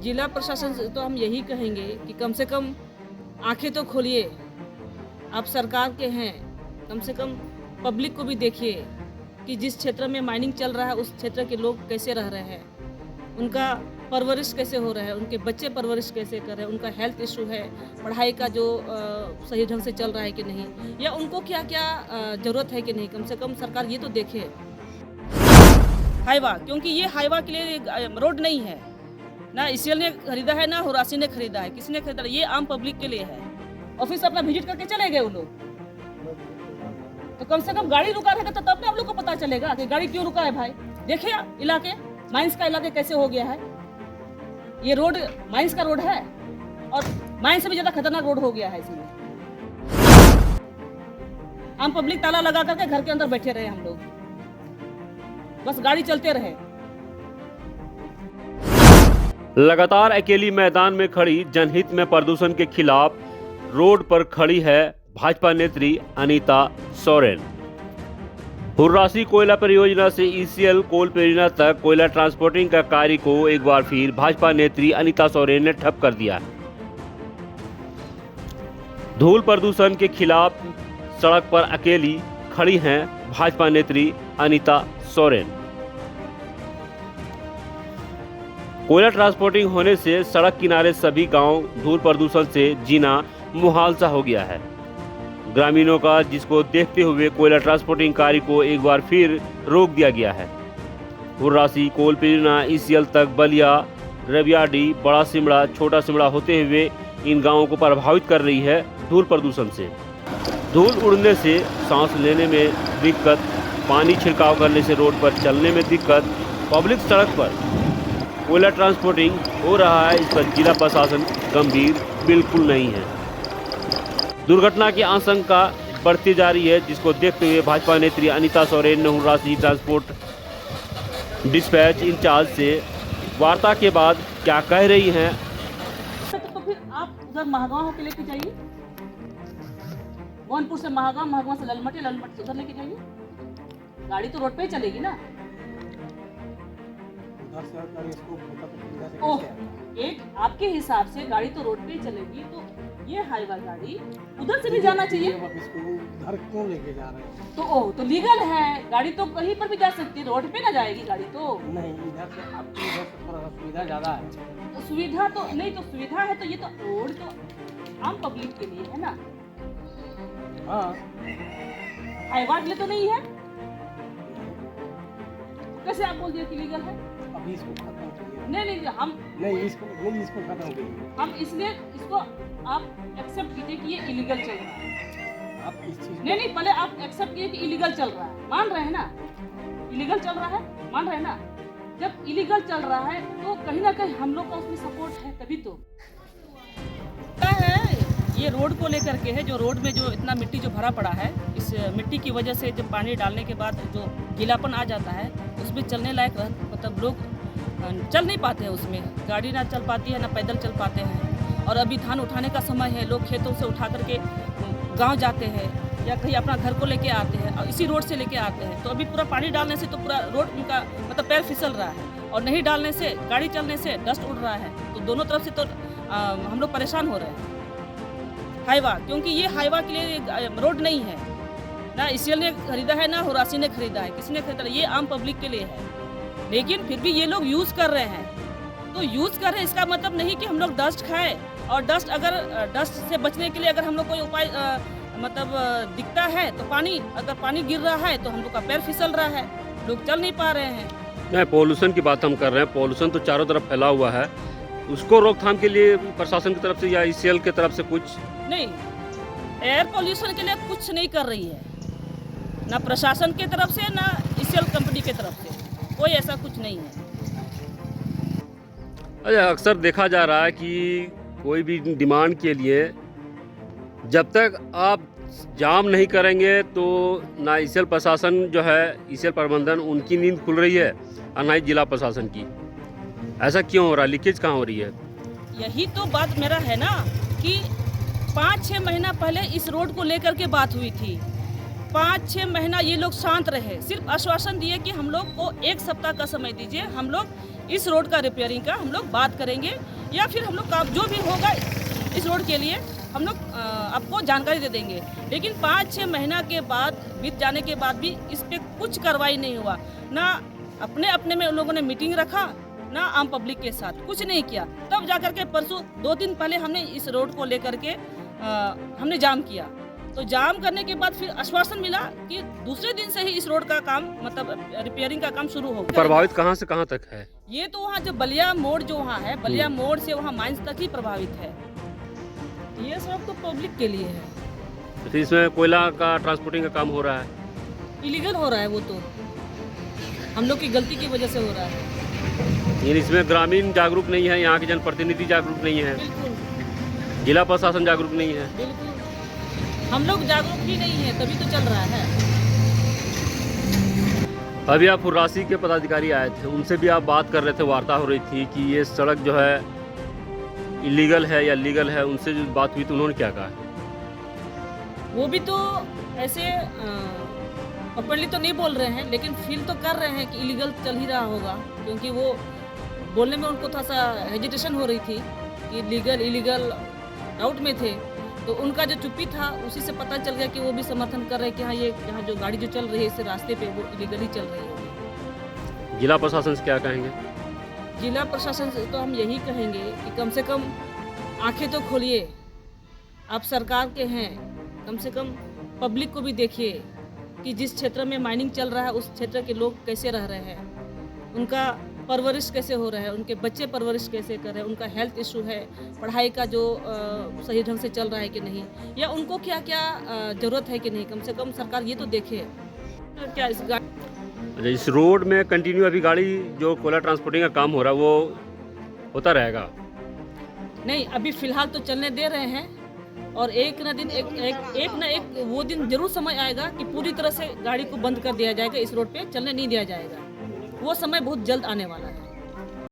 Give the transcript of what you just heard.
जिला प्रशासन से तो हम यही कहेंगे कि कम से कम आंखें तो खोलिए। आप सरकार के हैं, कम से कम पब्लिक को भी देखिए कि जिस क्षेत्र में माइनिंग चल रहा है उस क्षेत्र के लोग कैसे रह रहे हैं, उनका परवरिश कैसे हो रहा है, उनके बच्चे परवरिश कैसे कर रहे हैं, उनका हेल्थ इशू है, पढ़ाई का जो सही ढंग से चल रहा है कि नहीं, या उनको क्या क्या ज़रूरत है कि नहीं। कम से कम सरकार ये तो देखे। हाईवा, क्योंकि ये हाईवा के लिए रोड नहीं है, ना ईसीएल ने खरीदा है ना हुरासी ने खरीदा है, किसी ने खरीदा है, ये आम पब्लिक के लिए है। ऑफिस अपना विजिट करके चले गए वो लोग, तो कम से कम गाड़ी रुका रहेगा तो तब ना हम लोग को पता चलेगा कि गाड़ी क्यों रुका है। भाई देखिए इलाके, माइंस का इलाके कैसे हो गया है। ये रोड माइंस का रोड है और माइंस से भी ज्यादा खतरनाक रोड हो गया है। इसमें आम पब्लिक ताला लगा करके घर के अंदर बैठे रहे, हम लोग बस गाड़ी चलते रहे। लगातार अकेली मैदान में खड़ी जनहित में प्रदूषण के खिलाफ रोड पर खड़ी है भाजपा नेत्री अनीता सोरेन। हुर्रासी कोयला परियोजना से ईसीएल कोल परियोजना तक कोयला ट्रांसपोर्टिंग का कार्य को एक बार फिर भाजपा नेत्री अनीता सोरेन ने ठप कर दिया। धूल प्रदूषण के खिलाफ सड़क पर अकेली खड़ी हैं भाजपा नेत्री अनीता सोरेन। कोयला ट्रांसपोर्टिंग होने से सड़क किनारे सभी गांव धूल प्रदूषण से जीना मुहाल सा हो गया है। ग्रामीणों का जिसको देखते हुए कोयला ट्रांसपोर्टिंग कार्य को एक बार फिर रोक दिया गया है। हुर्रासी कोल परियोजना ईसीएल तक बलिया, रवियाडी, बड़ा सिमड़ा, छोटा सिमड़ा होते हुए इन गांवों को प्रभावित कर रही है धूल प्रदूषण से। धूल उड़ने से सांस लेने में दिक्कत, पानी छिड़काव करने से रोड पर चलने में दिक्कत, पब्लिक सड़क पर कोयला ट्रांसपोर्टिंग हो रहा है, इस पर जिला प्रशासन गंभीर बिल्कुल नहीं है। दुर्घटना की आशंका बढ़ती जा रही है, जिसको देखते हुए भाजपा नेत्री अनीता सोरेन ने हुर्रासी ट्रांसपोर्ट डिस्पैच इंचार्ज से वार्ता के बाद क्या कह रही हैं। तो फिर आप उधर महागांव के लेके जाइए, गोनपुर से महागांव, महागांव से ललमटी, ललमटी से उधर लेके जाइए। गाड़ी तो रोड पे ही चलेगी ना। ओह, एक आपके हिसाब से गाड़ी तो रोड पे ही चलेगी, तो ये हाईवा गाड़ी उधर से भी जाना चाहिए। घर क्यों लेके जा रहे हैं? तो ओह, तो लीगल है, गाड़ी तो कहीं पर भी जा सकती है, रोड पे ना जाएगी गाड़ी तो। नहीं, इधर से आपके इधर से थोड़ा सा सुविधा ज्यादा है। तो सुविधा तो नहीं, तो सुविधा है तो ये तो रोड तो आम पब्लिक के लिए है ना। हाँ, हाईवा के लिए तो नहीं है। कैसे आप बोल दिए कि लीगल है? अभी इसको खत्म करिए। नहीं, हम इसको खत्म करिए। हम इसलिए इसको आप एक्सेप्ट कीजिए कि ये इलीगल चल रहा है। आप इस चीज नहीं, पहले आप एक्सेप्ट कीजिए कि इलीगल चल रहा है। मान रहे हैं ना, इलीगल चल रहा है, मान रहे हैं ना। जब इलीगल चल रहा है तो कहीं ना कहीं हम लोग का उसमें सपोर्ट है, तभी तो क्या है। ये रोड को लेकर के है, जो रोड में जो इतना मिट्टी जो भरा पड़ा है, इस मिट्टी की वजह से जब पानी डालने के बाद जो गीलापन आ जाता है, उसमें चलने लायक मतलब लोग चल नहीं पाते हैं, उसमें गाड़ी ना चल पाती है, ना पैदल चल पाते हैं। और अभी धान उठाने का समय है, लोग खेतों से उठा करके गांव जाते हैं या कहीं अपना घर को लेके आते हैं और इसी रोड से लेके आते हैं। तो अभी पूरा पानी डालने से तो पूरा रोड उनका मतलब पैर फिसल रहा है, और नहीं डालने से, गाड़ी चलने से डस्ट उड़ रहा है, तो दोनों तरफ से तो हम लोग परेशान हो रहे हैं। हाईवा, क्योंकि ये हाईवा के लिए रोड नहीं है, ना ईसीएल ने खरीदा है ना हुर्रासी ने खरीदा है, किसी ने खरीदा है, ये आम पब्लिक के लिए है। लेकिन फिर भी ये लोग यूज़ कर रहे हैं, तो यूज़ कर रहे हैं इसका मतलब नहीं कि हम लोग डस्ट खाएं। और डस्ट, अगर डस्ट से बचने के लिए अगर हम लोग कोई उपाय मतलब दिखता है तो अगर पानी गिर रहा है तो हम लोग का पैर फिसल रहा है, लोग चल नहीं पा रहे हैं। नहीं, पॉल्यूशन की बात हम कर रहे हैं। पॉल्यूशन तो चारों तरफ फैला हुआ है, उसको रोकथाम के लिए प्रशासन की तरफ से या ईसीएल की तरफ से कुछ नहीं, एयर पोल्यूशन के लिए कुछ नहीं कर रही है, ना प्रशासन की तरफ से ना ईसीएल कंपनी की तरफ से, कोई ऐसा कुछ नहीं है। अच्छा, अक्सर देखा जा रहा है कि कोई भी डिमांड के लिए जब तक आप जाम नहीं करेंगे तो ना ईसीएल प्रशासन जो है, ईसीएल प्रबंधन, उनकी नींद खुल रही है और ना ही जिला प्रशासन की। ऐसा क्यों हो रहा है? लीकेज कहाँ हो रही है? यही तो बात मेरा है ना कि 5-6 महीना पहले इस रोड को लेकर के बात हुई थी। 5-6 महीना ये लोग शांत रहे, सिर्फ आश्वासन दिए कि हम लोग को 1 सप्ताह का समय दीजिए, हम लोग इस रोड का रिपेयरिंग का हम लोग बात करेंगे, या फिर हम लोग जो भी होगा इस रोड के लिए हम लोग आपको जानकारी दे देंगे। लेकिन 5-6 महीना के बाद बीत जाने के बाद भी इस पर कुछ कार्रवाई नहीं हुआ। ना अपने में उन लोगों ने मीटिंग रखा, ना आम पब्लिक के साथ कुछ नहीं किया। तब जाकर के परसों 2 दिन पहले हमने इस रोड को लेकर के हमने जाम किया। तो जाम करने के बाद फिर आश्वासन मिला कि दूसरे दिन से ही इस रोड का काम मतलब रिपेयरिंग का काम शुरू होगा। प्रभावित कहाँ से कहाँ तक है? ये तो वहाँ जो बलिया मोड़ जो वहाँ है, बलिया मोड़ से वहाँ माइंस तक ही प्रभावित है। ये सब तो पब्लिक के लिए है। तो इसमें कोयला का ट्रांसपोर्टिंग का काम हो रहा है, इलीगल हो रहा है, वो तो हम लोग की गलती की वजह से हो रहा है। यानी इसमें ग्रामीण जागरूक नहीं है, यहाँ के जनप्रतिनिधि जागरूक नहीं है, बिल्कुल जिला प्रशासन जागरूक नहीं है। बिल्कुल, हम लोग जागरूक ही नहीं है, तभी तो चल रहा है। अभी आप फुर्रासी के पदाधिकारी आए थे, उनसे भी आप बात कर रहे थे, वार्ता हो रही थी कि ये सड़क जो है इलीगल है या लीगल है। उनसे जो बात हुई तो उन्होंने क्या कहा? वो भी तो ऐसे ओपनली तो नहीं बोल रहे हैं, लेकिन फील तो कर रहे हैं कि इलीगल चल ही रहा होगा, क्योंकि वो बोलने में उनको थोड़ा सा हेजिटेशन हो रही थी कि लीगल इलीगल डाउट में थे। तो उनका जो चुप्पी था उसी से पता चल गया कि वो भी समर्थन कर रहे हैं कि हाँ, ये यहाँ जो गाड़ी जो चल रही है इस रास्ते पे वो इलीगली चल रही है। जिला प्रशासन से क्या कहेंगे? जिला प्रशासन से तो हम यही कहेंगे कि कम से कम आंखें तो खोलिए, आप सरकार के हैं, कम से कम पब्लिक को भी देखिए कि जिस क्षेत्र में माइनिंग चल रहा है उस क्षेत्र के लोग कैसे रह रहे हैं, उनका परवरिश कैसे हो रहा है, उनके बच्चे परवरिश कैसे कर रहे हैं, उनका हेल्थ इशू है, पढ़ाई का जो सही ढंग से चल रहा है कि नहीं, या उनको क्या क्या ज़रूरत है कि नहीं। कम से कम सरकार ये तो देखे क्या इस अच्छा, इस रोड में कंटिन्यू अभी गाड़ी जो कोयला ट्रांसपोर्टिंग का काम हो रहा है वो होता रहेगा? नहीं, अभी फ़िलहाल तो चलने दे रहे हैं, और एक ना एक वो दिन जरूर समय आएगा कि पूरी तरह से गाड़ी को बंद कर दिया जाएगा, इस रोड पे चलने नहीं दिया जाएगा। वो समय बहुत जल्द आने वाला है।